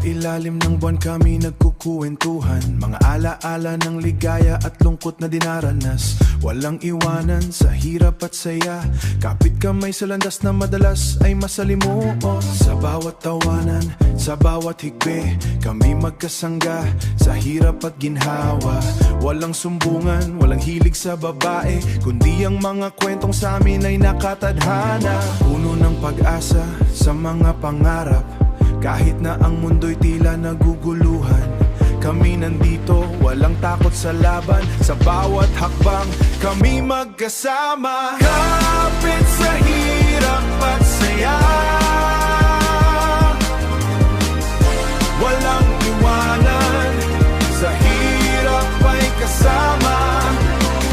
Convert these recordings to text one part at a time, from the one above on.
ilalim ng buwan kami nagkukuwentuhan, mga alaala ng ligaya at lungkot na dinaranas. Walang iwanan sa hirap at saya, kapit kamay sa landas na madalas ay masalimuot. Sa bawat tawanan, sa bawat higbe, kami magkasangga sa hirap at ginhawa. Walang sumbungan, walang hilig sa babae, kundi ang mga kwentong sa amin ay nakatadhana. Puno ng pag-asa sa mga pangarap, kahit na ang mundo'y tila naguguluhan. Kami nandito, walang takot sa laban, sa bawat hakbang kami magkasama. Kapit sa hirap at saya, walang iwanan, sa hirap ay kasama.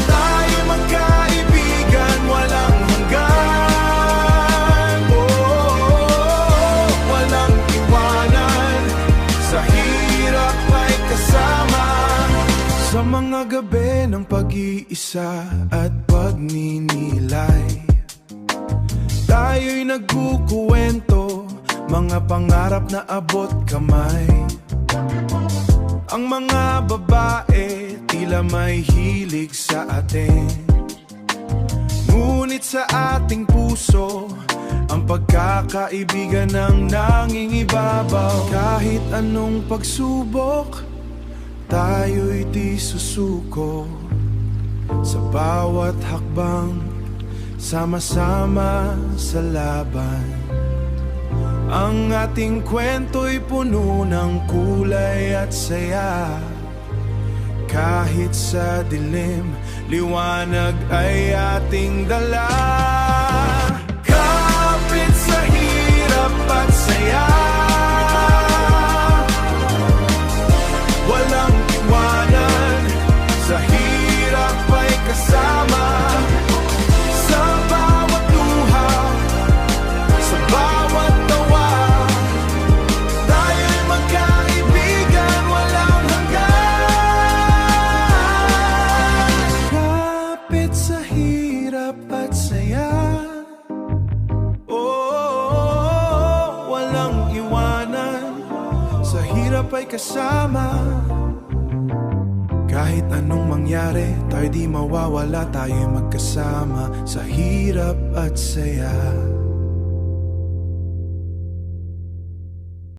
Tayo magkaibigan, walang hanggan. Walang iwanan, sa hirap ay kasama. Sa mga gabi ng pag-iisa at pagninilay, tayo'y nagkukuwento, mga pangarap na abot kamay. Ang mga babae tila may hilig sa atin, ngunit sa ating puso ang pagkakaibigan ng nangingibabaw. Kahit anong pagsubok, tayo'y di susuko. Sa bawat hakbang, sama-sama sa laban. Ang ating kwento'y puno ng kulay at saya. Kahit sa dilim, liwanag ay ating dala. Kapit sa hirap at saya, walang iwanan, sa hirap ay kasama. Sa bawat luha, sa bawat tawa, tayo'y magkaibigan, walang hanggan. Kapit sa hirap at saya, walang iwanan, sa hirap ay kasama. Kahit anong mangyari, tayo di mawawala, tayo'y magkasama sa hirap at saya.